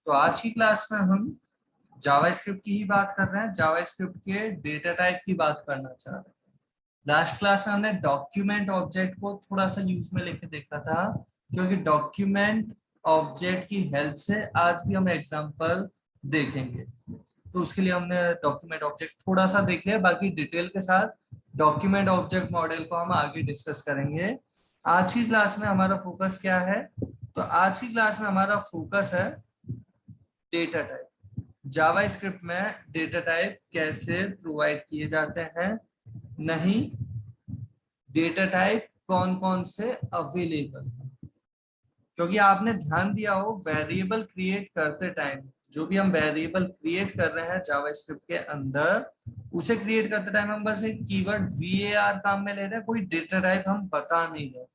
तो आज की क्लास में हम जावास्क्रिप्ट की ही बात कर रहे हैं। जावास्क्रिप्ट के डेटा टाइप की बात करना चाह रहे हैं। लास्ट क्लास में हमने डॉक्यूमेंट ऑब्जेक्ट को थोड़ा सा यूज में लेके देखा था, क्योंकि डॉक्यूमेंट ऑब्जेक्ट की हेल्प से आज भी हम एग्जांपल देखेंगे। तो उसके लिए हमने डॉक्यूमेंट ऑब्जेक्ट थोड़ा सा देख लिया, बाकी डिटेल के साथ डॉक्यूमेंट ऑब्जेक्ट मॉडल को हम आगे डिस्कस करेंगे। आज की क्लास में हमारा फोकस क्या है? तो आज की क्लास में हमारा फोकस है डेटा टाइप। जावास्क्रिप्ट में डेटा टाइप कैसे प्रोवाइड किए जाते हैं, नहीं डेटा टाइप कौन कौन से अवेलेबल है। क्योंकि आपने ध्यान दिया हो, वेरिएबल क्रिएट करते टाइम जो भी हम वेरिएबल क्रिएट कर रहे हैं जावास्क्रिप्ट के अंदर, उसे क्रिएट करते टाइम हम बस एक कीवर्ड var काम में ले रहे हैं, कोई डेटा टाइप हम बता नहीं रहे।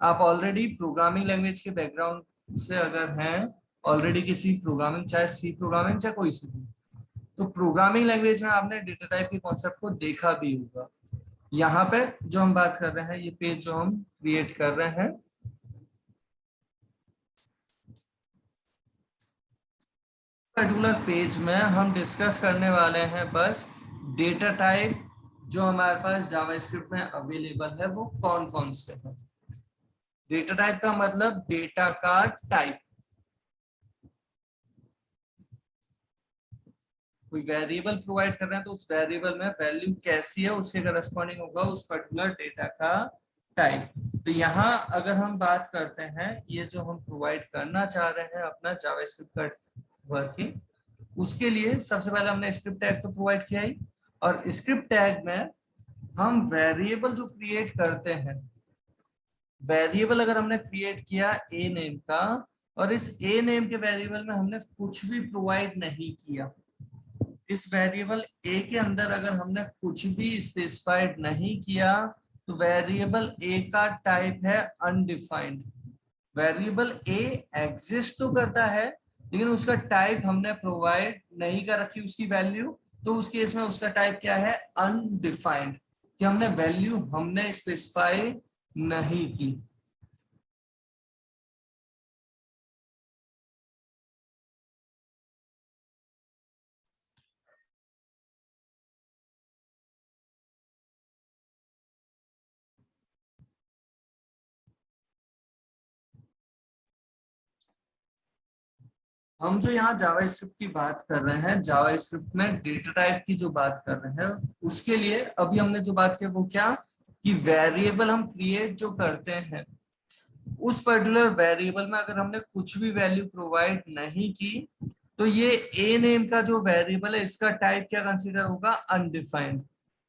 आप ऑलरेडी प्रोग्रामिंग लैंग्वेज के बैकग्राउंड से अगर हैं, ऑलरेडी किसी प्रोग्रामिंग, चाहे सी प्रोग्रामिंग चाहे कोई सी भी, तो प्रोग्रामिंग लैंग्वेज में आपने डेटा टाइप के कॉन्सेप्ट को देखा भी होगा। यहाँ पे जो हम बात कर रहे हैं, ये पेज जो हम क्रिएट कर रहे हैं, पर्टिकुलर पेज में हम डिस्कस करने वाले हैं बस डेटा टाइप जो हमारे पास जावास्क्रिप्ट में अवेलेबल है वो कौन कौन से हैं। डेटा टाइप का मतलब डेटा का टाइप। कोई वेरिएबल प्रोवाइड कर रहे हैं तो उस वेरिएबल में वैल्यू कैसी है उसके करस्पॉन्डिंग होगा उस पर्टिकुलर डेटा का टाइप। तो यहाँ अगर हम बात करते हैं, ये जो हम प्रोवाइड करना चाह रहे हैं अपना जावास्क्रिप्ट का वर्किंग, उसके लिए सबसे पहले हमने स्क्रिप्ट टैग तो प्रोवाइड किया ही, और स्क्रिप्ट टैग में हम वेरिएबल जो क्रिएट करते हैं, वेरिएबल अगर हमने क्रिएट किया ए नेम का, और इस ए नेम के वेरिएबल में हमने कुछ भी प्रोवाइड नहीं किया, इस वेरिएबल ए के अंदर अगर हमने कुछ भी स्पेसिफाइड नहीं किया, तो वेरिएबल ए का टाइप है अनडिफाइंड। वेरिएबल ए एग्जिस्ट तो करता है, लेकिन उसका टाइप हमने प्रोवाइड नहीं कर रखी उसकी वैल्यू, तो उस केस में उसका टाइप क्या है? अनडिफाइंड, कि हमने वैल्यू हमने स्पेसिफाई नहीं की। हम जो यहाँ जावास्क्रिप्ट की बात कर रहे हैं, जावास्क्रिप्ट में डेटा टाइप की जो बात कर रहे हैं, उसके लिए अभी हमने जो बात की वो क्या, कि वेरिएबल हम क्रिएट जो करते हैं, उस पर्टिकुलर वेरिएबल में अगर हमने कुछ भी वैल्यू प्रोवाइड नहीं की, तो ये ए नेम का जो वेरिएबल है इसका टाइप क्या कंसीडर होगा? अनडिफाइंड।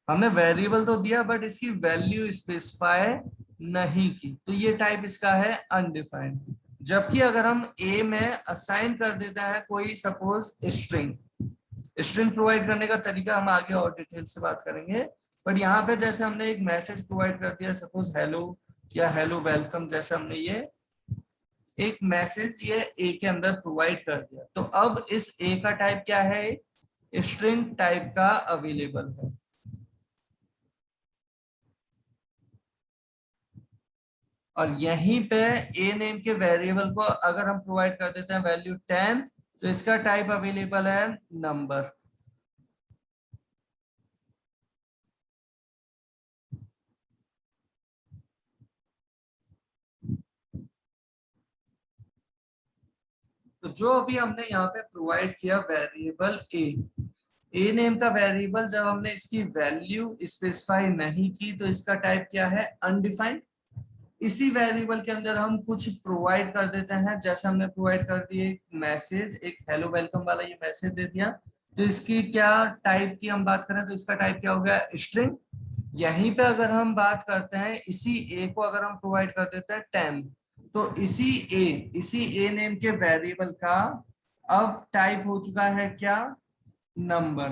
हमने वेरिएबल तो दिया बट इसकी वैल्यू स्पेसिफाई नहीं की, तो ये टाइप इसका है अनडिफाइंड। जबकि अगर हम ए में असाइन कर देता है कोई सपोज स्ट्रिंग, स्ट्रिंग प्रोवाइड करने का तरीका हम आगे और डिटेल से बात करेंगे, बट यहाँ पे जैसे हमने एक मैसेज प्रोवाइड कर दिया, सपोज हेलो या हेलो वेलकम, जैसे हमने ये एक मैसेज ये ए के अंदर प्रोवाइड कर दिया, तो अब इस ए का टाइप क्या है? स्ट्रिंग टाइप का अवेलेबल है। और यहीं पे ए नेम के वेरिएबल को अगर हम प्रोवाइड कर देते हैं वैल्यू 10, तो इसका टाइप अवेलेबल है नंबर। तो जो अभी हमने यहाँ पे प्रोवाइड किया वेरिएबल ए नेम का वेरिएबल, जब हमने इसकी वैल्यू स्पेसिफाई नहीं की, तो इसका टाइप क्या है? अनडिफाइंड। इसी वेरिएबल के अंदर हम कुछ प्रोवाइड कर देते हैं, जैसे हमने प्रोवाइड कर दिए एक मैसेज, एक हेलो वेलकम वाला ये मैसेज दे दिया, तो इसकी क्या टाइप की हम बात करें तो इसका टाइप क्या हो गया? स्ट्रिंग। यहीं पे अगर हम बात करते हैं, इसी ए को अगर हम प्रोवाइड कर देते हैं 10, तो इसी ए नेम के वेरिएबल का अब टाइप हो चुका है क्या? नंबर।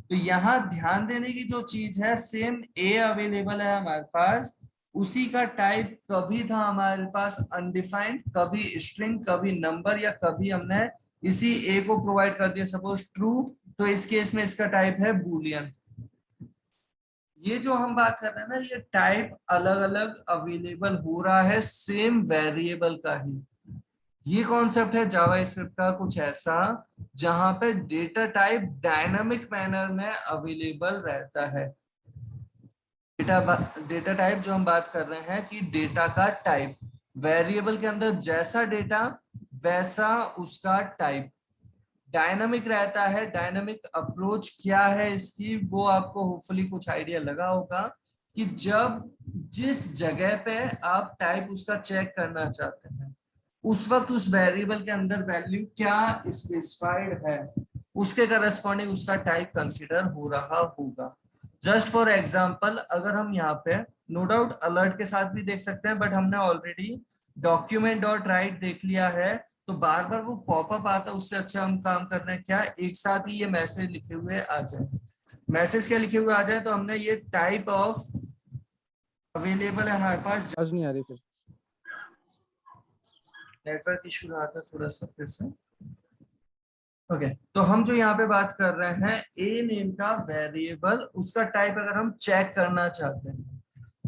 तो यहाँ ध्यान देने की जो चीज है, सेम ए अवेलेबल है हमारे पास, उसी का टाइप कभी था हमारे पास अनडिफाइंड, कभी स्ट्रिंग, कभी नंबर, या कभी हमने इसी ए को प्रोवाइड कर दिया सपोज ट्रू, तो इस केस में इसका टाइप है बूलियन। ये जो हम बात कर रहे हैं ना, ये टाइप अलग अलग अवेलेबल हो रहा है सेम वेरिएबल का ही। ये कॉन्सेप्ट है जावास्क्रिप्ट का कुछ ऐसा जहां पे डेटा टाइप डायनामिक मैनर में अवेलेबल रहता है। डेटा डेटा टाइप जो हम बात कर रहे हैं कि डेटा का टाइप, वेरिएबल के अंदर जैसा डेटा वैसा उसका टाइप डायनामिक रहता है। डायनामिक अप्रोच क्या है इसकी, वो आपको होपफुली कुछ आइडिया लगा होगा कि जब जिस जगह पे आप टाइप उसका चेक करना चाहते हैं उस वक्त उस वेरिएबल के अंदर वैल्यू क्या स्पेसिफाइड है उसके करस्पॉन्डिंग उसका टाइप कंसीडर हो रहा होगा। जस्ट फॉर एग्जांपल अगर हम यहाँ पे नो डाउट अलर्ट के साथ भी देख सकते हैं, बट हमने ऑलरेडी डॉक्यूमेंट डॉट राइट देख लिया है तो बार बार वो पॉपअप आता है, उससे अच्छा हम काम कर रहे हैं क्या, एक साथ ही ये मैसेज लिखे हुए आ जाए। मैसेज क्या लिखे हुए आ जाए, तो हमने ये टाइप ऑफ अवेलेबल है हमारे पास। आज नहीं आ रही फिर नेटवर्क इशू रहा था थोड़ा सा फिर से। ओके तो हम जो यहाँ पे बात कर रहे हैं ए नेम का वेरिएबल उसका टाइप अगर हम चेक करना चाहते हैं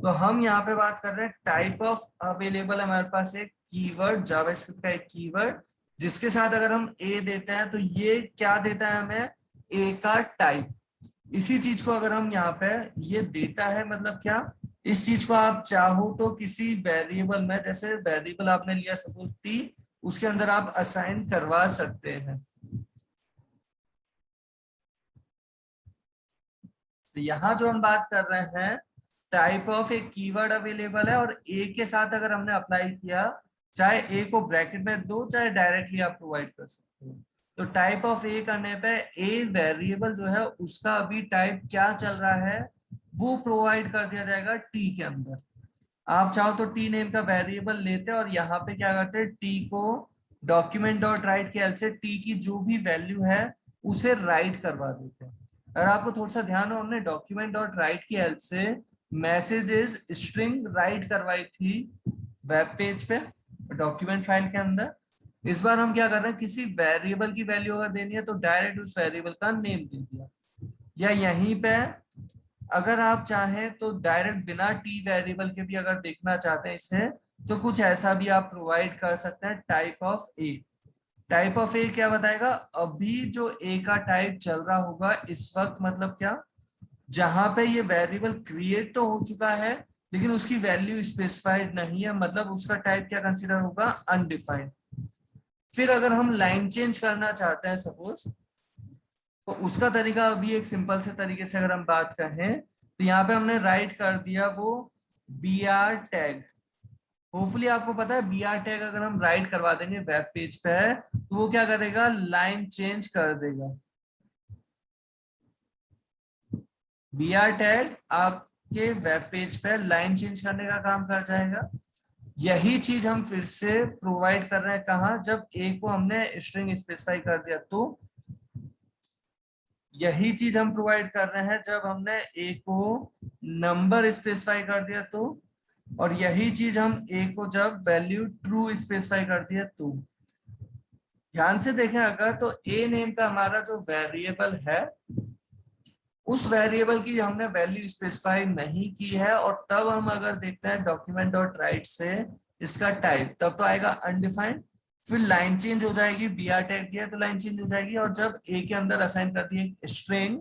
तो हम यहाँ पे बात कर रहे हैं टाइप ऑफ अवेलेबल। हमारे पास एक कीवर्ड जावास्क्रिप्ट का एक कीवर्ड जिसके साथ अगर हम ए देते हैं तो ये क्या देता है हमें, ए का टाइप। इसी चीज को अगर हम यहाँ पे ये देता है मतलब क्या, इस चीज को आप चाहो तो किसी वेरिएबल में, जैसे वेरिएबल आपने लिया सपोज टी, उसके अंदर आप असाइन करवा सकते हैं। तो यहाँ जो हम बात कर रहे हैं टाइप ऑफ एक कीवर्ड अवेलेबल है और ए के साथ अगर हमने अप्लाई किया, चाहे ए को ब्रैकेट में दो चाहे डायरेक्टली आप प्रोवाइड कर सकते हो। तो टाइप ऑफ ए करने पे ए वेरिएबल जो है उसका अभी टाइप क्या चल रहा है वो प्रोवाइड कर दिया जाएगा टी के अंदर। आप चाहो तो टी नेम का वेरिएबल लेते हैं और यहाँ पे क्या करते हैं, टी को डॉक्यूमेंट डॉट राइट के हेल्प से टी की जो भी वैल्यू है उसे राइट करवा देते हैं। अगर आपको थोड़ा सा ध्यान हो, हमने डॉक्यूमेंट डॉट राइट की हेल्प से मैसेजेस स्ट्रिंग राइट करवाई थी वेब पेज पे डॉक्यूमेंट फाइल के अंदर। इस बार हम क्या कर रहे हैं, किसी वेरिएबल की वैल्यू अगर देनी है तो डायरेक्ट उस वेरिएबल का नेम दे दिया, या यहीं पे अगर आप चाहें तो डायरेक्ट बिना टी वेरिएबल के भी अगर देखना चाहते हैं इसे तो कुछ ऐसा भी आप प्रोवाइड कर सकते हैं type of A. Type of A क्या बताएगा, अभी जो ए का टाइप चल रहा होगा इस वक्त, मतलब क्या, जहां पे ये वेरिएबल क्रिएट तो हो चुका है लेकिन उसकी वैल्यू स्पेसिफाइड नहीं है, मतलब उसका टाइप क्या कंसीडर होगा, अनडिफाइंड। फिर अगर हम लाइन चेंज करना चाहते हैं सपोज, तो उसका तरीका अभी एक सिंपल से तरीके से अगर हम बात करें तो यहाँ पे हमने राइट कर दिया वो बी आर टैग। होपफुली आपको पता है बी आर टैग अगर हम राइट करवा देंगे वेब पेज पे तो वो क्या करेगा, लाइन चेंज कर देगा। बी आर टैग आपके वेब पेज पे लाइन चेंज करने का काम कर जाएगा। यही चीज हम फिर से प्रोवाइड कर रहे हैं कहा, जब ए को हमने स्ट्रिंग स्पेसिफाई कर दिया, तो यही चीज हम प्रोवाइड कर रहे हैं जब हमने ए को नंबर स्पेसिफाई कर दिया तो, और यही चीज हम ए को जब वैल्यू ट्रू स्पेसिफाई कर दिया तो। ध्यान से देखें अगर तो ए नेम का हमारा जो वेरिएबल है उस वेरिएबल की हमने वैल्यू स्पेसिफाई नहीं की है, और तब हम अगर देखते हैं डॉक्यूमेंट डॉट राइट से इसका टाइप, तब तो आएगा अनडिफाइंड। फिर लाइन चेंज हो जाएगी, बी आर टैग दिया तो लाइन चेंज हो जाएगी, और जब ए के अंदर असाइन कर दिए स्ट्रिंग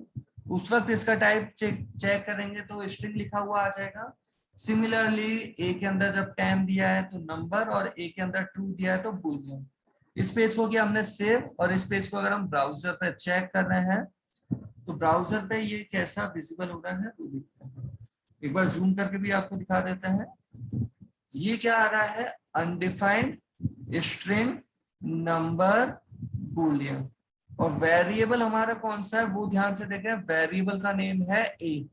उस वक्त इसका टाइप चेक करेंगे तो स्ट्रिंग लिखा हुआ आ जाएगा। सिमिलरली ए के अंदर जब टाइम दिया है तो नंबर, और ए के अंदर ट्रू दिया है तो बूलियन। इस पेज को किया हमने सेव, और इस पेज को अगर हम ब्राउजर पे चेक कर रहे हैं तो ब्राउजर पे ये कैसा विजिबल हो रहा है वो देखते हैं। एक बार जूम करके भी आपको दिखा देते हैं। ये क्या आ रहा है, अनडिफाइंड स्ट्रिंग नंबर बूलियन, और वेरिएबल हमारा कौन सा है वो ध्यान से देखें, वेरिएबल का नेम है ए।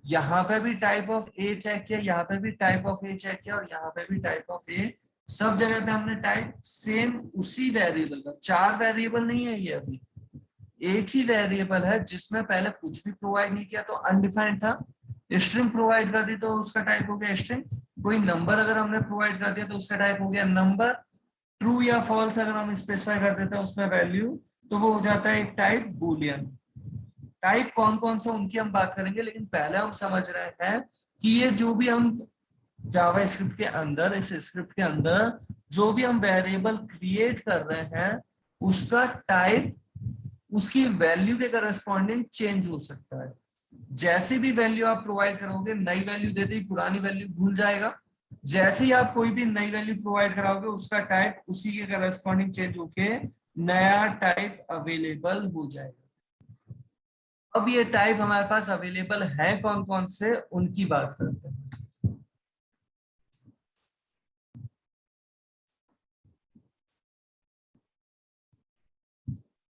यहाँ पे भी टाइप ऑफ ए चेक किया, यहाँ पे भी टाइप ऑफ ए चेक किया, और यहाँ पे भी टाइप ऑफ ए। सब जगह पे हमने टाइप सेम उसी वेरिएबल का, 4 वेरिएबल नहीं है ये, अभी एक ही वेरिएबल है जिसमें पहले कुछ भी प्रोवाइड नहीं किया तो अनडिफाइंड था, स्ट्रिंग प्रोवाइड कर दी तो उसका टाइप हो गया स्ट्रिंग। कोई नंबर अगर हमने प्रोवाइड कर दिया तो उसका टाइप हो गया नंबर। ट्रू या फॉल्स अगर हम स्पेसिफाई कर देते हैं उसमें वैल्यू, तो वो हो जाता है एक टाइप बूलियन। टाइप कौन कौन सा उनकी हम बात करेंगे, लेकिन पहले हम समझ रहे हैं कि ये जो भी हम जावा स्क्रिप्ट के अंदर, इस स्क्रिप्ट के अंदर जो भी हम वेरिएबल क्रिएट कर रहे हैं उसका टाइप उसकी वैल्यू के करस्पॉन्डिंग चेंज हो सकता है। जैसे भी वैल्यू आप प्रोवाइड करोगे, नई वैल्यू देते ही पुरानी वैल्यू भूल जाएगा। जैसे ही आप कोई भी नई वैल्यू प्रोवाइड कराओगे उसका टाइप उसी के करस्पॉन्डिंग चेंज होके नया टाइप अवेलेबल हो जाएगा। अब ये टाइप हमारे पास अवेलेबल है कौन कौन से, उनकी बात करते हैं।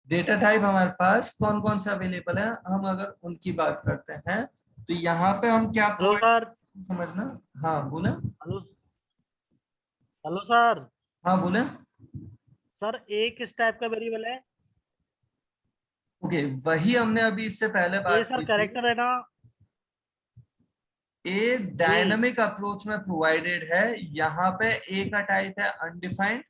डेटा टाइप हमारे पास कौन कौन से अवेलेबल है, हम अगर उनकी बात करते हैं तो यहाँ पे हम क्या हेलो सर। समझना। हाँ बोले। हेलो। Hello sir. हाँ बोले। सर ए किस टाइप का वेरिएबल है? ओके, वही हमने अभी इससे पहले ए बात सर की थी। कैरेक्टर है ना? ए जी। डायनामिक अप्रोच में प्रोवाइडेड है। यहाँ पे ए का टाइप है अनडिफाइंड।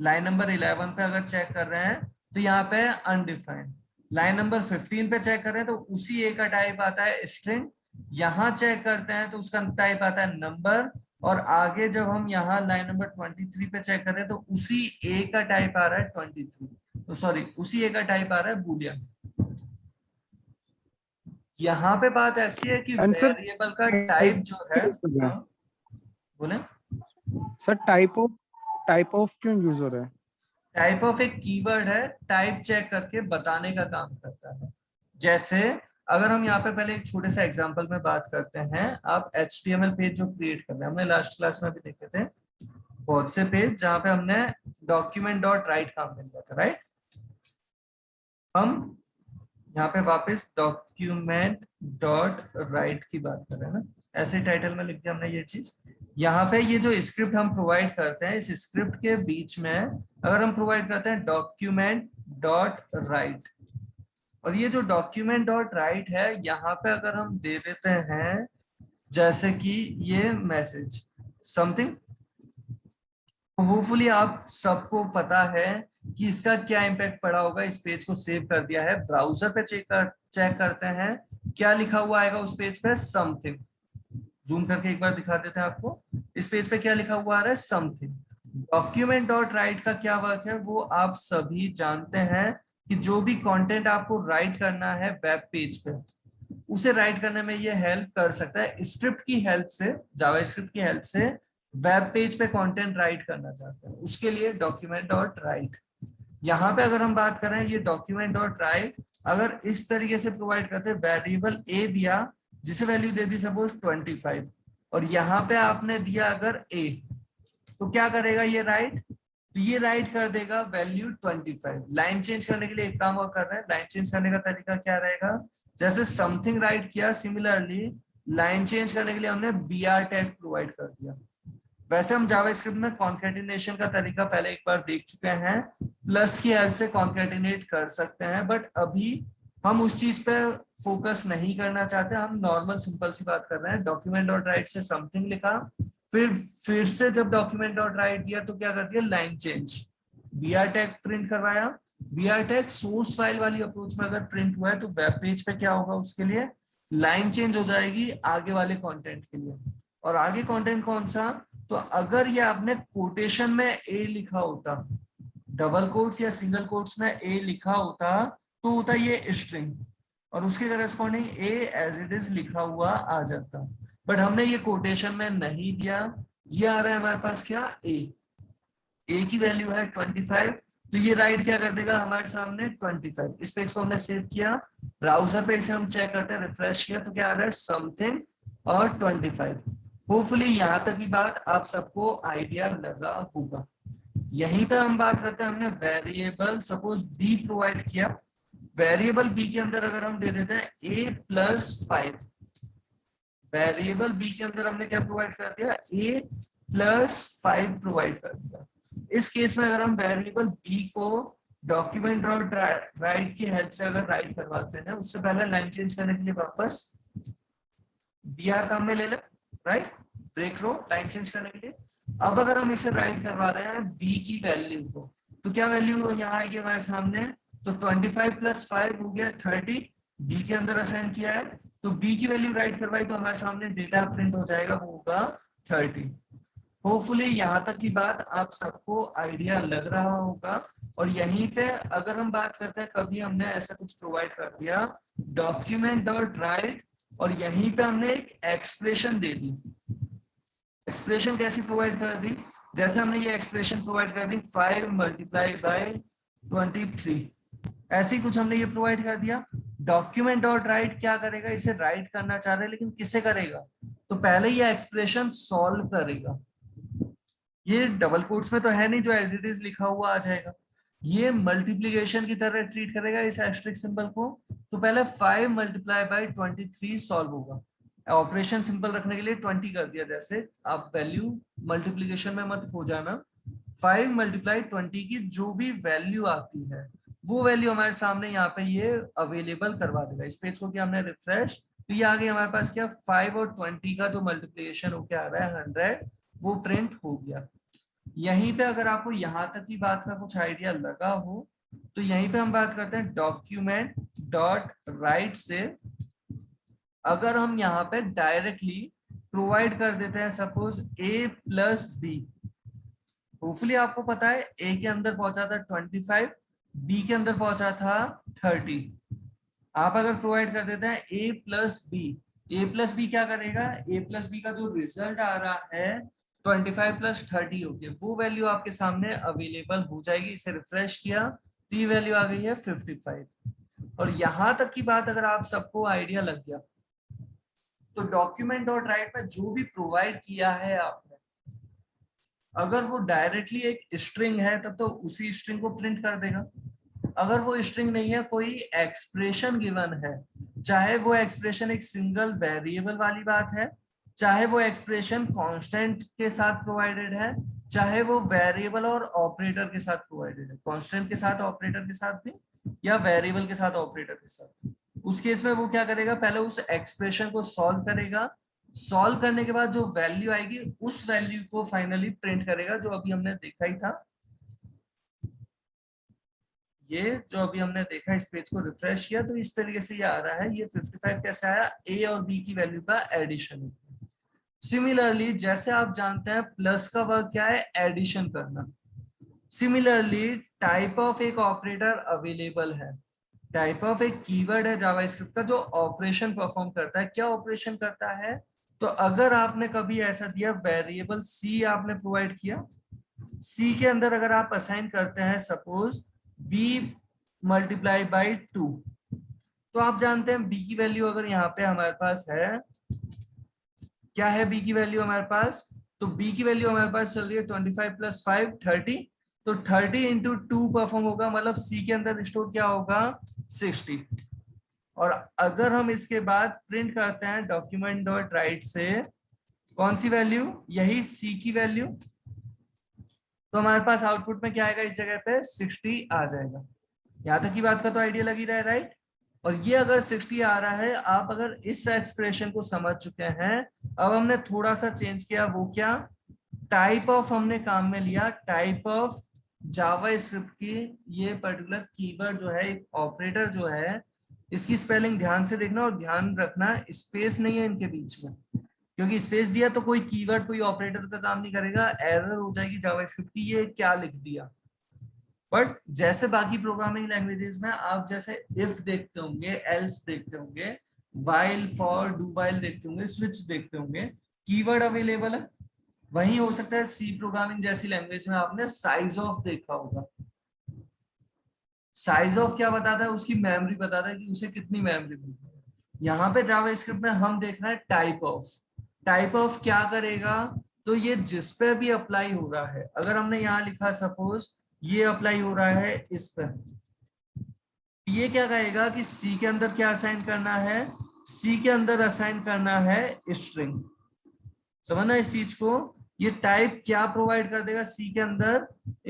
लाइन नंबर 11 पे अगर चेक कर रहे हैं तो यहाँ पे अनडिफाइंड। लाइन नंबर 15 पे चेक कर रहे हैं तो उसी ए का टाइप आता है स्ट्रिंग। यहाँ चेक करते हैं तो उसका टाइप आता है नंबर। और आगे जब हम यहाँ लाइन नंबर 23 पे चेक कर रहे हैं तो उसी ए का टाइप आ रहा है 23, तो सॉरी उसी ए का टाइप आ रहा है बूलियन। यहाँ पे बात ऐसी है कि आंसर वेरिएबल का टाइप जो है, हाँ बोले। सर टाइप ऑफ क्यों यूज हो रहा है? टाइप ऑफ एक कीवर्ड है, टाइप चेक करके बताने का काम करता है। जैसे अगर हम यहाँ पे पहले एक छोटे सा एग्जांपल में बात करते हैं, आप HTML पेज जो क्रिएट कर रहे हैं, हमने लास्ट क्लास में भी देखे थे बहुत से पेज जहां पे हमने डॉक्यूमेंट डॉट राइट काम मिल था, राइट। हम यहाँ पे वापस डॉक्यूमेंट डॉट राइट की बात कर रहे हैं ना, ऐसे टाइटल में लिख दिया हमने ये चीज। यहाँ पे ये जो स्क्रिप्ट हम प्रोवाइड करते हैं, इस स्क्रिप्ट के बीच में अगर हम प्रोवाइड करते हैं डॉक्यूमेंट डॉट राइट, और ये जो डॉक्यूमेंट डॉट राइट है यहाँ पे अगर हम दे देते हैं जैसे कि ये मैसेज समथिंग, होपफुली आप सबको पता है कि इसका क्या इम्पैक्ट पड़ा होगा। इस पेज को सेव कर दिया है, ब्राउजर पे चेक करते हैं क्या लिखा हुआ आएगा उस पेज पे, समथिंग। जूम करके एक बार दिखा देते हैं आपको, इस पेज पे क्या लिखा हुआ आ रहा है, समथिंग। डॉक्यूमेंट डॉट राइट का क्या वर्क है वो आप सभी जानते हैं कि जो भी कंटेंट आपको राइट करना है वेब पेज पे, उसे राइट करने में ये हेल्प कर सकता है। स्क्रिप्ट की हेल्प से, जावा स्क्रिप्ट की हेल्प से वेब पेज पे कंटेंट राइट करना चाहते हैं, उसके लिए डॉक्यूमेंट डॉट राइट। यहाँ पे अगर हम बात करें ये डॉक्यूमेंट डॉट राइट अगर इस तरीके से प्रोवाइड करते हैं, वेरिएबल ए दिया जिसे वैल्यू दे दी सपोज 25, और यहाँ पे आपने दिया अगर ए, तो क्या करेगा ये राइट, तो ये राइट कर देगा वैल्यू 25। लाइन चेंज करने के लिए एक काम और कर रहे हैं, लाइन चेंज करने का तरीका क्या रहेगा, जैसे समथिंग राइट किया सिमिलरली लाइन चेंज करने के लिए हमने br टैग प्रोवाइड कर दिया। वैसे हम जावास्क्रिप्ट में कॉन्केटिनेशन का तरीका पहले एक बार देख चुके हैं, प्लस की हेल्प से कॉन्केटिनेट कर सकते हैं, बट अभी हम उस चीज पे फोकस नहीं करना चाहते। हम नॉर्मल सिंपल सी बात कर रहे हैं, डॉक्यूमेंट डॉट राइट से समथिंग लिखा, फिर से जब डॉक्यूमेंट डॉट राइट दिया तो क्या कर दिया, line change, br tag print करवाया। br टैग सोर्स फाइल वाली अप्रोच में अगर प्रिंट हुआ है तो वेब पेज पे क्या होगा, उसके लिए लाइन चेंज हो जाएगी आगे वाले कंटेंट के लिए। और आगे कंटेंट कौन सा, तो अगर ये आपने कोटेशन में ए लिखा होता, डबल कोट्स या सिंगल कोट्स में ए लिखा होता, तो होता ये स्ट्रिंग, और उसके corresponding A as it is लिखा हुआ आ जाता। बट हमने ये कोटेशन में नहीं दिया, ये आ रहा है हमारे पास क्या, ए की वैल्यू है 25, तो ये राइट क्या कर देगा हमारे सामने 25। इस पेज को हमने सेव किया, ब्राउजर पे इसे हम चेक करते हैं, रिफ्रेश किया तो क्या आ रहा है, समथिंग और 25। होपफुली यहाँ तक की बात आप सबको आइडिया लगा होगा। यहीं पे हम बात करते हैं, हमने वेरिएबल सपोज बी प्रोवाइड किया, वेरिएबल बी के अंदर अगर हम दे देते हैं a+5, वेरिएबल बी के अंदर हमने क्या प्रोवाइड कर दिया, a+5 प्रोवाइड कर दिया। इस केस में अगर हम वेरिएबल बी को डॉक्यूमेंट डॉट राइट की हेल्प से अगर राइट करवाते हैं, उससे पहले लाइन चेंज करने के लिए वापस br काम में ले ले, राइट, ब्रेक रो लाइन चेंज करने के लिए। अब अगर हम इसे राइट करवा रहे हैं बी की वैल्यू को, तो क्या वैल्यू यहाँ आएगी हमारे सामने, तो 25 + 5 हो गया 30, बी के अंदर असाइन किया है, तो बी की वैल्यू राइट करवाई तो हमारे सामने डेटा प्रिंट हो जाएगा, वो होगा 30। होपफुली यहाँ तक की बात आप सबको आइडिया लग रहा होगा। और यहीं पे अगर हम बात करते हैं, कभी हमने ऐसा कुछ प्रोवाइड कर दिया डॉक्यूमेंट डॉट राइट, और यहीं पे हमने एक एक्सप्रेशन दे दी। एक्सप्रेशन कैसी प्रोवाइड कर दी, जैसे हमने ये एक्सप्रेशन प्रोवाइड कर दी 5 मल्टीप्लाई बाय 23, ऐसे ही कुछ हमने ये प्रोवाइड कर दिया। डॉक्यूमेंट डॉट राइट क्या करेगा, इसे राइट करना चाह रहे हैं लेकिन किसे करेगा, तो पहले ये एक्सप्रेशन सॉल्व करेगा। ये डबल कोट्स में तो है नहीं जो एज इट इज लिखा हुआ आ जाएगा, ये मल्टीप्लीकेशन की तरह ट्रीट करेगा इस एस्ट्रिक सिंबल को। तो पहले 5 मल्टीप्लाई बाय 23 सॉल्व होगा। ऑपरेशन सिंपल रखने के लिए 20 कर दिया, जैसे आप वैल्यू मल्टीप्लीकेशन में मत खो जाना। 5 मल्टीप्लाई 20 की जो भी वैल्यू आती है वो वैल्यू हमारे सामने यहाँ पे ये अवेलेबल करवा देगा। इस पेज को क्या हमने रिफ्रेश, तो ये आगे हमारे पास क्या 5 और 20 का जो मल्टीप्लीकेशन होके आ रहा है 100, वो प्रिंट हो गया। यहीं पे अगर आपको यहाँ तक की बात का कुछ आइडिया लगा हो, तो यहीं पे हम बात करते हैं डॉक्यूमेंट डॉट राइट से। अगर हम यहाँ पे डायरेक्टली प्रोवाइड कर देते हैं suppose a plus B, hopefully आपको पता है a के अंदर पहुंचा था 25, b के अंदर पहुंचा था 30। आप अगर प्रोवाइड कर देते हैं a प्लस बी क्या करेगा, a प्लस बी का जो रिजल्ट आ रहा है 25 प्लस 30 होके वो वैल्यू आपके सामने अवेलेबल हो जाएगी। इसे रिफ्रेश किया तो ये वैल्यू आ गई है 55। और यहां तक की बात अगर आप सबको आइडिया लग गया, तो डॉक्यूमेंट डॉट राइट में जो भी प्रोवाइड किया है आपने, अगर वो डायरेक्टली एक स्ट्रिंग है तब तो उसी स्ट्रिंग को प्रिंट कर देगा। अगर वो स्ट्रिंग नहीं है, कोई एक्सप्रेशन गिवन है, चाहे वो एक्सप्रेशन एक सिंगल वेरिएबल वाली बात है, चाहे वो एक्सप्रेशन कांस्टेंट के साथ प्रोवाइडेड है, चाहे वो वेरिएबल और ऑपरेटर के साथ प्रोवाइडेड है, कांस्टेंट के साथ ऑपरेटर के साथ भी या वेरिएबल के साथ ऑपरेटर के साथ, उस केस में वो क्या करेगा, पहले उस एक्सप्रेशन को सॉल्व करेगा। सॉल्व करने के बाद जो वैल्यू आएगी उस वैल्यू को फाइनली प्रिंट करेगा, जो अभी हमने देखा ही था। ये जो अभी हमने देखा, इस पेज को रिफ्रेश किया तो इस तरीके से ये आ रहा है। ये 55 कैसे आया, ए और बी की वैल्यू का एडिशन। सिमिलरली जैसे आप जानते हैं प्लस का वर्क क्या है, एडिशन करना। सिमिलरली टाइप ऑफ एक ऑपरेटर अवेलेबल है, टाइप ऑफ एक कीवर्ड है जावास्क्रिप्ट का जो ऑपरेशन परफॉर्म करता है। क्या ऑपरेशन करता है, तो अगर आपने कभी ऐसा दिया वेरिएबल सी आपने प्रोवाइड किया, सी के अंदर अगर आप असाइन करते हैं सपोज b मल्टीप्लाई बाई 2, तो आप जानते हैं b की वैल्यू अगर यहाँ पे हमारे पास है, क्या है b की वैल्यू हमारे पास, तो b की वैल्यू हमारे पास चल रही है 25 प्लस 5 30, तो 30 इंटू 2 परफॉर्म होगा, मतलब c के अंदर स्टोर क्या होगा 60। और अगर हम इसके बाद प्रिंट करते हैं डॉक्यूमेंट डॉट राइट से, कौन सी वैल्यू, यही c की वैल्यू, तो हमारे पास आउटपुट में क्या आएगा, इस जगह पे 60 आ जाएगा। यहाँ तक की बात का तो आइडिया लगी रहा है, राइट। और ये अगर 60 आ रहा है, आप अगर इस एक्सप्रेशन को समझ चुके हैं, अब हमने थोड़ा सा चेंज किया, वो क्या, टाइप ऑफ हमने काम में लिया, टाइप ऑफ जावास्क्रिप्ट की ये पर्टिकुलर कीवर्ड जो है, एक ऑपरेटर जो है, इसकी स्पेलिंग ध्यान से देखना और ध्यान रखना स्पेस नहीं है इनके बीच में, क्योंकि स्पेस दिया तो कोई कीवर्ड कोई ऑपरेटर का काम नहीं करेगा, एरर हो जाएगी जावास्क्रिप्ट की, ये क्या लिख दिया। बट जैसे बाकी प्रोग्रामिंग लैंग्वेजेस में आप जैसे इफ देखते होंगे, एल्स देखते होंगे, व्हाइल, फॉर, डू व्हाइल देखते होंगे, स्विच देखते होंगे, कीवर्ड अवेलेबल है। वही हो सकता है सी प्रोग्रामिंग जैसी लैंग्वेज में आपने साइज ऑफ देखा होगा। साइज ऑफ क्या बताता है, उसकी मेमोरी बताता है कि उसे कितनी मेमोरी मिलती है। यहाँ पे जावास्क्रिप्ट में हम देख रहे हैं टाइप ऑफ। टाइप ऑफ क्या करेगा, तो ये जिस पे भी अप्लाई हो रहा है, अगर हमने यहाँ लिखा सपोज ये अप्लाई हो रहा है इस पे, ये क्या कहेगा कि सी के अंदर क्या असाइन करना है, सी के अंदर असाइन करना है स्ट्रिंग। समझना इस चीज को, ये टाइप क्या प्रोवाइड कर देगा, सी के अंदर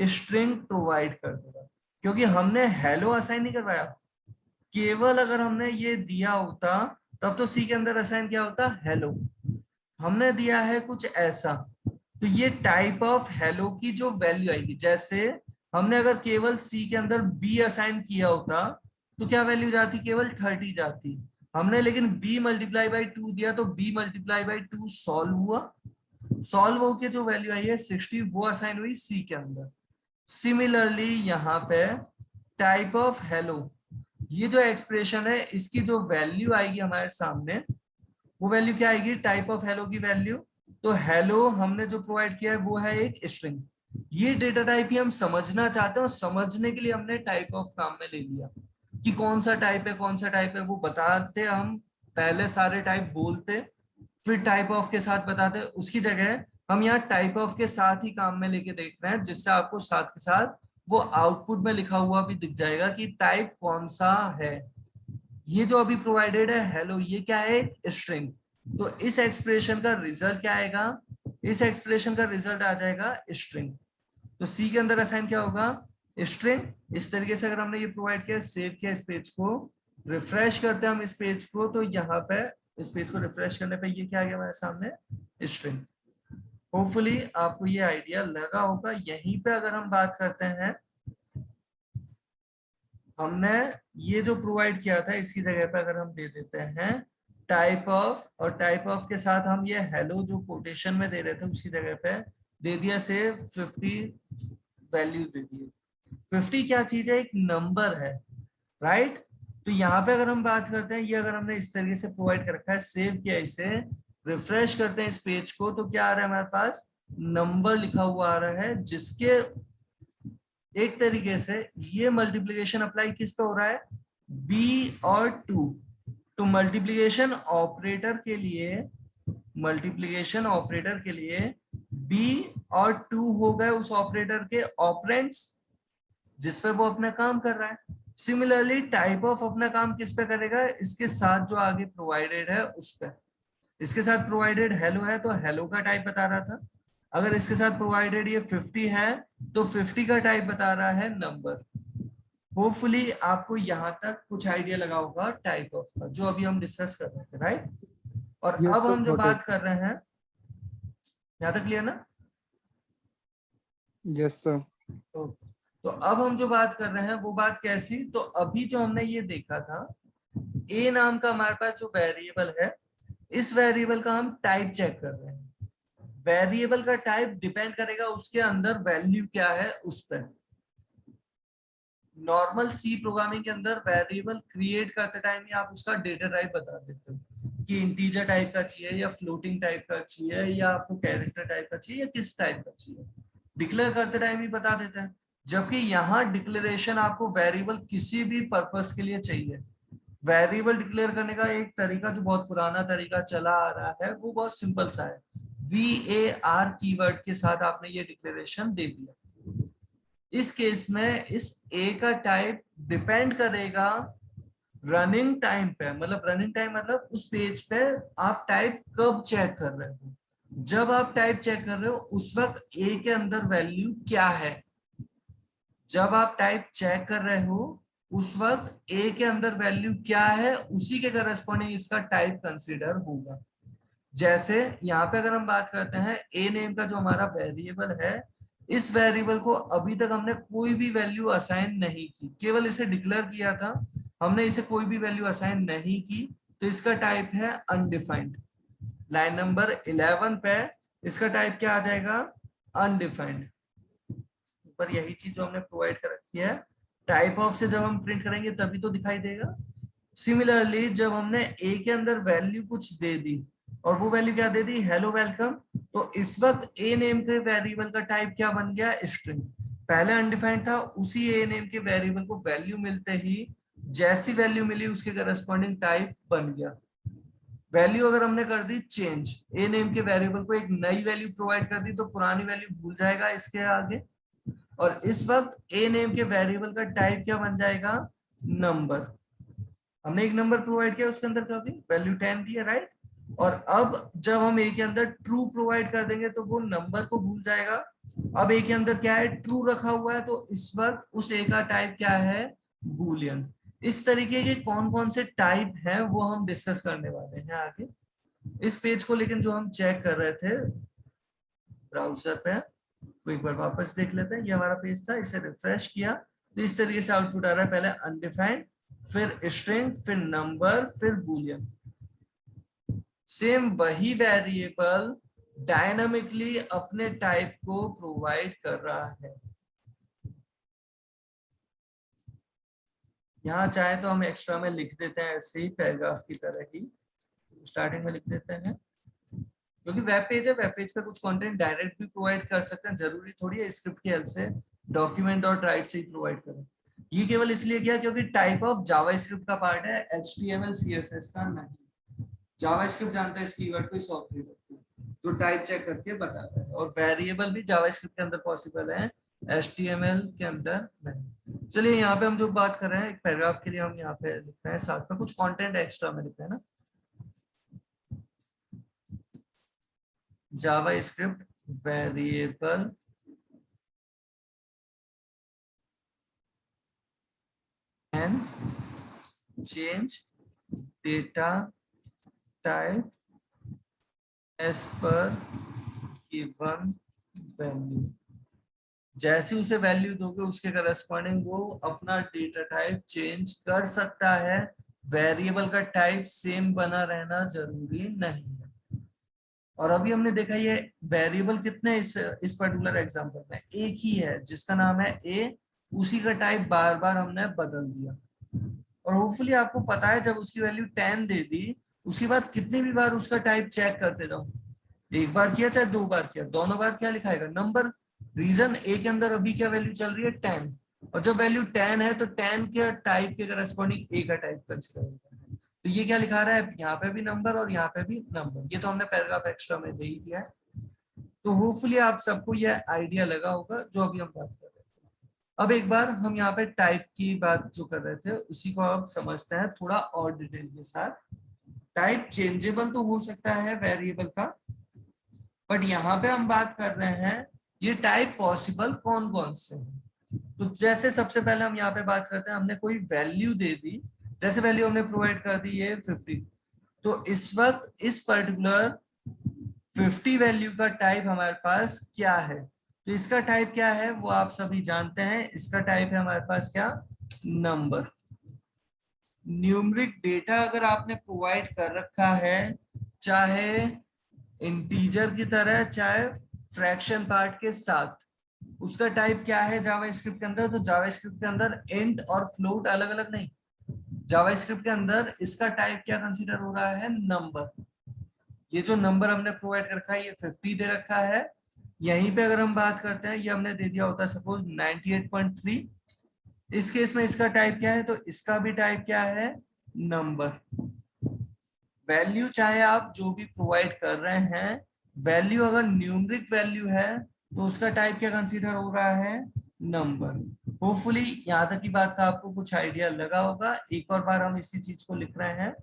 स्ट्रिंग प्रोवाइड कर देगा, क्योंकि हमने हेलो असाइन नहीं करवाया। केवल अगर हमने ये दिया होता तब तो सी के अंदर असाइन क्या होता, हेलो। हमने दिया है कुछ ऐसा, तो ये टाइप ऑफ हेलो की जो वैल्यू आएगी, जैसे हमने अगर केवल सी के अंदर बी असाइन किया होता तो क्या वैल्यू जाती, केवल 30 जाती। हमने लेकिन b मल्टीप्लाई बाई 2 दिया तो b मल्टीप्लाई बाई 2 सॉल्व हुआ, सॉल्व होके जो वैल्यू आई है 60 वो असाइन हुई सी के अंदर। सिमिलरली यहाँ पे टाइप ऑफ हेलो, ये जो एक्सप्रेशन है इसकी जो वैल्यू आएगी हमारे सामने वो वैल्यू क्या आएगी, टाइप ऑफ हेलो की वैल्यू। तो हेलो हमने जो प्रोवाइड किया है वो है एक स्ट्रिंग। ये डेटा टाइप ही हम समझना चाहते हैं और समझने के लिए हमने टाइप ऑफ काम में ले लिया कि कौन सा टाइप है कौन सा टाइप है वो बताते, हम पहले सारे टाइप बोलते फिर टाइप ऑफ के साथ बताते, उसकी जगह हम यहाँ टाइप ऑफ के साथ ही काम में लेके देख रहे हैं, जिससे आपको साथ के साथ वो आउटपुट में लिखा हुआ भी दिख जाएगा कि टाइप कौन सा है। ये जो अभी प्रोवाइडेड है हेलो, ये क्या है, स्ट्रिंग। तो इस एक्सप्रेशन का रिजल्ट क्या आएगा, इस एक्सप्रेशन का रिजल्ट आ जाएगा स्ट्रिंग। तो सी के अंदर असाइन क्या होगा, स्ट्रिंग। इस तरीके से अगर हमने ये प्रोवाइड किया, सेव किया इस पेज को, रिफ्रेश करते हैं हम इस पेज को, तो यहाँ पे इस पेज को रिफ्रेश करने पे ये क्या आ गया हमारे सामने, स्ट्रिंग। होपफुली आपको ये आइडिया लगा होगा। यहीं पे अगर हम बात करते हैं, हमने ये जो प्रोवाइड किया था इसकी जगह पे अगर हम दे देते हैं टाइप ऑफ, और टाइप ऑफ के साथ हम ये हेलो जो कोटेशन में दे रहे थे उसकी जगह पे दे दिया से 50 वैल्यू दे दी। 50 क्या चीज है, एक नंबर है, राइट। तो यहाँ पे अगर हम बात करते हैं, ये अगर हमने इस तरीके से प्रोवाइड कर रखा है, सेव किया इसे, रिफ्रेश करते हैं इस पेज को, तो क्या आ रहा है हमारे पास, नंबर लिखा हुआ आ रहा है, जिसके एक तरीके से ये मल्टीप्लिकेशन अप्लाई किस पे हो रहा है, बी और टू। तो मल्टीप्लिकेशन ऑपरेटर के लिए, मल्टीप्लिकेशन ऑपरेटर के लिए बी और टू हो गए उस ऑपरेटर के ऑपरेंड्स जिस पे वो अपना काम कर रहा है। सिमिलरली टाइप ऑफ अपना काम किस पे करेगा, इसके साथ जो आगे प्रोवाइडेड है उस पे। इसके साथ प्रोवाइडेड हेलो है तो हेलो का टाइप बता रहा था, अगर इसके साथ प्रोवाइडेड ये 50 है तो 50 का टाइप बता रहा है नंबर। होपफुली आपको यहाँ तक कुछ आइडिया लगा होगा टाइप ऑफ का, जो अभी हम डिस्कस कर रहे थे, राइट। और Yes, अब sir, हम जो got it. बात कर रहे हैं, यहाँ तक क्लियर ना। Yes, sir. तो अब हम जो बात कर रहे हैं वो बात कैसी, तो अभी जो हमने ये देखा था, ए नाम का हमारे पास जो वेरिएबल है, इस वेरिएबल का हम टाइप चेक कर रहे हैं। वेरिएबल का टाइप डिपेंड करेगा उसके अंदर वैल्यू क्या है उस पर। नॉर्मल सी प्रोग्रामिंग के अंदर वेरिएबल क्रिएट करते टाइम ही आप उसका डेटा टाइप बता देते हो कि इंटीजर टाइप का चाहिए या फ्लोटिंग टाइप का चाहिए या आपको कैरेक्टर टाइप का चाहिए या किस टाइप का चाहिए, डिक्लेयर करते टाइम ही बता देते हैं। जबकि यहाँ डिक्लेरेशन आपको वेरिएबल किसी भी पर्पस के लिए चाहिए। वेरिएबल डिक्लेयर करने का एक तरीका जो बहुत पुराना तरीका चला आ रहा है वो बहुत सिंपल सा है, var कीवर्ड के साथ आपने ये डिक्लेरेशन दे दिया। इस केस में इस a का टाइप डिपेंड करेगा रनिंग टाइम पे, मतलब रनिंग टाइम मतलब उस पेज पे आप टाइप कब चेक कर रहे हो। जब आप टाइप चेक कर रहे हो उस वक्त a के अंदर वैल्यू क्या है, जब आप टाइप चेक कर रहे हो उस वक्त a के अंदर वैल्यू क्या है, उसी के करस्पॉन्डिंग इसका टाइप कंसीडर होगा। जैसे यहाँ पे अगर हम बात करते हैं a नेम का जो हमारा वेरिएबल है, इस वेरिएबल को अभी तक हमने कोई भी वैल्यू असाइन नहीं की, केवल इसे डिक्लेयर किया था, हमने इसे कोई भी वैल्यू असाइन नहीं की, तो इसका टाइप है अनडिफाइंड। लाइन नंबर 11 पे इसका टाइप क्या आ जाएगा, अनडिफाइंड। ऊपर यही चीज जो हमने प्रोवाइड कर रखी है, टाइप ऑफ से जब हम प्रिंट करेंगे तभी तो दिखाई देगा। सिमिलरली जब हमने a के अंदर वैल्यू कुछ दे दी और वो वैल्यू क्या दे दी, हेलो वेलकम, तो इस वक्त a नेम के वेरिएबल का टाइप क्या बन गया, स्ट्रिंग। पहले अनडिफाइंड था, उसी a नेम के वेरिएबल को वैल्यू मिलते ही जैसी वैल्यू मिली उसके करस्पॉन्डिंग टाइप बन गया। वैल्यू अगर हमने कर दी चेंज, a नेम के वेरिएबल को एक नई वैल्यू प्रोवाइड कर दी तो पुरानी वैल्यू भूल जाएगा इसके आगे, और इस वक्त a नेम के वेरिएबल का टाइप क्या बन जाएगा, नंबर। हमने एक नंबर प्रोवाइड किया, उसके अंदर क्या होगी, वैल्यू 10 दी है, राइट। और अब जब हम a के अंदर ट्रू प्रोवाइड कर देंगे तो वो नंबर को भूल जाएगा। अब a के अंदर क्या है, ट्रू रखा हुआ है, तो इस वक्त उस a का टाइप क्या है, बूलियन। इस तरीके के कौन कौन से टाइप हैं वो हम डिस्कस करने वाले हैं आगे इस पेज को। लेकिन जो हम चेक कर रहे थे ब्राउजर पे, तो एक बार वापस देख लेते हैं। ये हमारा पेज था, इसे रिफ्रेश किया तो इस तरीके से आउटपुट आ रहा है, पहले अनडिफाइंड, फिर स्ट्रिंग, फिर नंबर, फिर बूलियन। सेम वही वेरिएबल डायनामिकली अपने टाइप को प्रोवाइड कर रहा है। यहाँ चाहे तो हम एक्स्ट्रा में लिख देते हैं ऐसे ही पैराग्राफ की तरह ही, स्टार्टिंग में लिख देते हैं, क्योंकि वेब पेज है, वेब पेज पे कुछ कंटेंट डायरेक्ट भी प्रोवाइड कर सकते हैं, जरूरी थोड़ी है स्क्रिप्ट की हेल्प से डॉक्यूमेंट डॉट राइट से ही प्रोवाइड करें। ये केवल इसलिए किया क्योंकि टाइप ऑफ जावास्क्रिप्ट का पार्ट है, HTML CSS का नहीं। जावास्क्रिप्ट जानता है इस कीवर्ड को, इस ऑपरेटर को, तो टाइप चेक करके बताता है। और वेरिएबल भी जावास्क्रिप्ट के अंदर पॉसिबल है, HTML के अंदर नहीं। चलिए यहाँ पे हम जो बात कर रहे हैं, एक पैराग्राफ के लिए हम यहाँ पे लिख रहे हैं, साथ में कुछ कंटेंट एक्स्ट्रा में लिख रहे हैं ना। JavaScript variable and change data type as per given value। जैसे उसे वैल्यू दोगे उसके करस्पॉन्डिंग वो अपना डेटा टाइप चेंज कर सकता है। वेरिएबल का टाइप सेम बना रहना जरूरी नहीं है। और अभी हमने देखा ये वेरिएबल कितने इस पर्टिकुलर एग्जांपल में एक ही है जिसका नाम है ए, उसी का टाइप बार बार हमने बदल दिया। और होपफुली आपको पता है जब उसकी वैल्यू 10 दे दी उसके बाद कितनी भी बार उसका टाइप चेक करते जाओ, एक बार किया चाहे 2 बार किया, दोनों बार क्या लिखाएगा, नंबर। रीजन ए के अंदर अभी क्या वैल्यू चल रही है 10, और जब वैल्यू 10 है तो 10 के टाइप के करस्पॉन्डिंग ए का टाइप कंसीडर होता है। तो ये क्या लिखा रहा है, यहाँ पे भी नंबर और यहाँ पे भी नंबर। ये तो हमने पैराग्राफ एक्स्ट्रा में दे ही दिया है। तो होपफुली आप सबको यह आइडिया लगा होगा जो अभी हम बात कर रहे थे। अब एक बार हम यहाँ पे टाइप की बात जो कर रहे थे उसी को आप समझते हैं थोड़ा और डिटेल के साथ। टाइप चेंजेबल तो हो सकता है वेरिएबल का, बट यहाँ पे हम बात कर रहे हैं ये टाइप पॉसिबल कौन कौन से हैं। तो जैसे सबसे पहले हम यहाँ पे बात करते हैं, हमने कोई वैल्यू दे दी, जैसे वैल्यू हमने प्रोवाइड कर दी ये 50, तो इस वक्त इस पर्टिकुलर 50 वैल्यू का टाइप हमारे पास क्या है। तो इसका टाइप क्या है वो आप सभी जानते हैं, इसका टाइप है हमारे पास क्या, नंबर। न्यूमेरिक डेटा अगर आपने प्रोवाइड कर रखा है, चाहे इंटीजर की तरह चाहे फ्रैक्शन पार्ट के साथ, उसका टाइप क्या है जावास्क्रिप्ट के अंदर। तो जावास्क्रिप्ट के अंदर इंट और फ्लोट अलग अलग नहीं, जावास्क्रिप्ट के अंदर इसका टाइप क्या कंसीडर हो रहा है, नंबर। ये जो नंबर हमने प्रोवाइड कर रखा है ये 50 दे रखा है। यहीं पे अगर हम बात करते हैं, ये हमने दे दिया होता सपोज 98.3, इस केस में इसका टाइप क्या है, तो इसका भी टाइप क्या है, नंबर। वैल्यू चाहे आप जो भी प्रोवाइड कर रहे हैं, वैल्यू अगर न्यूमेरिक वैल्यू है तो उसका टाइप क्या कंसीडर हो रहा है, नंबर। होपफुली यहाँ तक की बात का आपको कुछ आइडिया लगा होगा। एक और बार हम इसी चीज को लिख रहे हैं,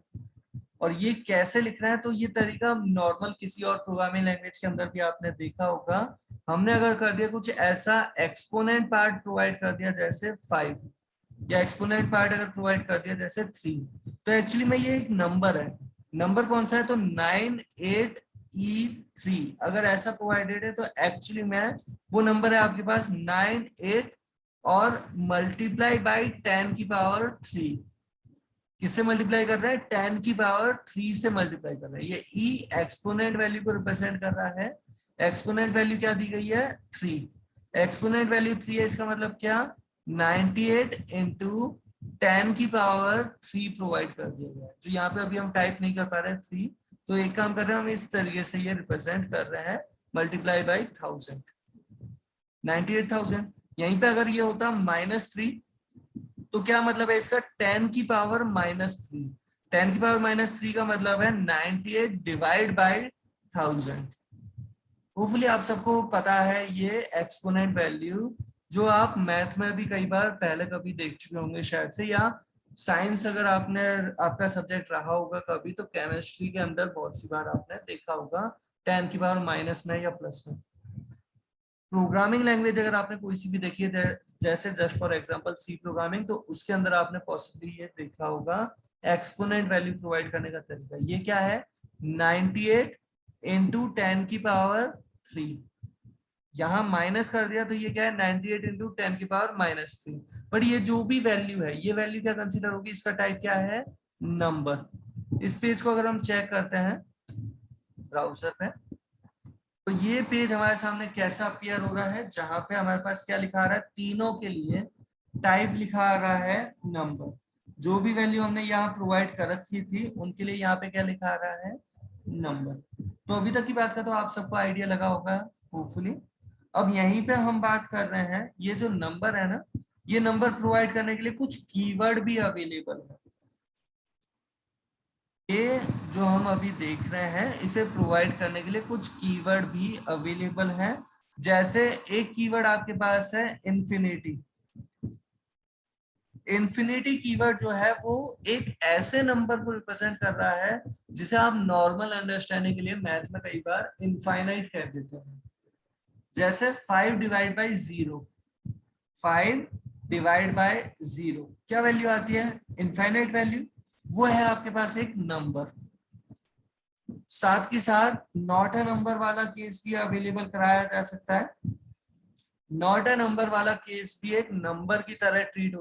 और ये कैसे लिख रहे हैं, तो ये तरीका नॉर्मल किसी और प्रोग्रामिंग लैंग्वेज के अंदर भी आपने देखा होगा। हमने अगर कर दिया कुछ ऐसा एक्सपोनेंट पार्ट प्रोवाइड कर दिया जैसे 5, या एक्सपोनेंट पार्ट अगर प्रोवाइड कर दिया जैसे 3, तो एक्चुअली में ये एक नंबर है। नंबर कौन सा है, तो 98E3 अगर ऐसा प्रोवाइडेड है तो एक्चुअली में वो नंबर है आपके पास 98 और मल्टीप्लाई बाई 10 की पावर 3। किससे मल्टीप्लाई कर रहा है, 10 की पावर 3 से मल्टीप्लाई कर रहा है। ये ई एक्सपोनेंट वैल्यू को रिप्रेजेंट कर रहा है। एक्सपोनेंट वैल्यू क्या दी गई है, 3। एक्सपोनेंट वैल्यू 3 है, इसका मतलब क्या, 98 इंटू 10 की पावर 3 प्रोवाइड कर दिया गया है। जो यहाँ पे अभी हम टाइप नहीं कर पा रहे 3, तो एक काम कर रहे हैं हम इस तरीके से ये रिप्रेजेंट कर रहे हैं, मल्टीप्लाई बाई 1000, 98,000। यहीं पे अगर ये होता -3 तो क्या मतलब है इसका, 10 की पावर -3। 10 की पावर -3 का मतलब है 98 डिवाइड बाई 1000। होपफुली आप सबको पता है ये एक्सपोनेंट वैल्यू, जो आप मैथ में भी कई बार पहले कभी देख चुके होंगे शायद से, या साइंस अगर आपने आपका सब्जेक्ट रहा होगा कभी, तो केमिस्ट्री के अंदर बहुत सी बार आपने देखा होगा 10 की पावर माइनस में या प्लस में। प्रोग्रामिंग लैंग्वेज अगर आपने कोई सी भी देखी है, जैसे just for example C programming, तो उसके अंदर आपने पॉसिबली ये देखा होगा एक्सपोनेंट वैल्यू प्रोवाइड करने का तरीका। ये क्या है, 98 इंटू 10 की पावर 3। यहाँ माइनस कर दिया तो ये क्या है, 98 इंटू 10 की पावर -3। बट ये जो भी वैल्यू है, ये वैल्यू क्या कंसीडर होगी, इसका टाइप क्या है, नंबर। इस पेज को अगर हम चेक करते हैं ब्राउजर पे, तो ये पेज हमारे सामने कैसा अपीयर हो रहा है, जहां पे हमारे पास क्या लिखा आ रहा है, तीनों के लिए टाइप लिखा आ रहा है नंबर। जो भी वैल्यू हमने यहाँ प्रोवाइड कर रखी थी उनके लिए यहाँ पे क्या लिखा आ रहा है, नंबर। तो अभी तक की बात का तो आप सबको आइडिया लगा होगा होपफुली। अब यहीं पे हम बात कर रहे हैं, ये जो नंबर है ना, ये नंबर प्रोवाइड करने के लिए कुछ कीवर्ड भी अवेलेबल है। ये जो हम अभी देख रहे हैं इसे प्रोवाइड करने के लिए कुछ कीवर्ड भी अवेलेबल हैं। जैसे एक कीवर्ड आपके पास है इन्फिनिटी। इन्फिनिटी कीवर्ड जो है वो एक ऐसे नंबर को रिप्रेजेंट कर रहा है जिसे आप नॉर्मल अंडरस्टैंडिंग के लिए मैथ में कई बार इनफाइनाइट कह देते हैं। जैसे 5 डिवाइड बाई 0, 5 डिवाइड बाय 0 क्या वैल्यू आती है, इनफाइनाइट वैल्यू। वो है आपके पास एक नंबर। साथ के साथ नॉट अ नंबर वाला केस भी अवेलेबल कराया जा सकता है। नॉट अ नंबर वाला केस भी एक नंबर की तरह ट्रीट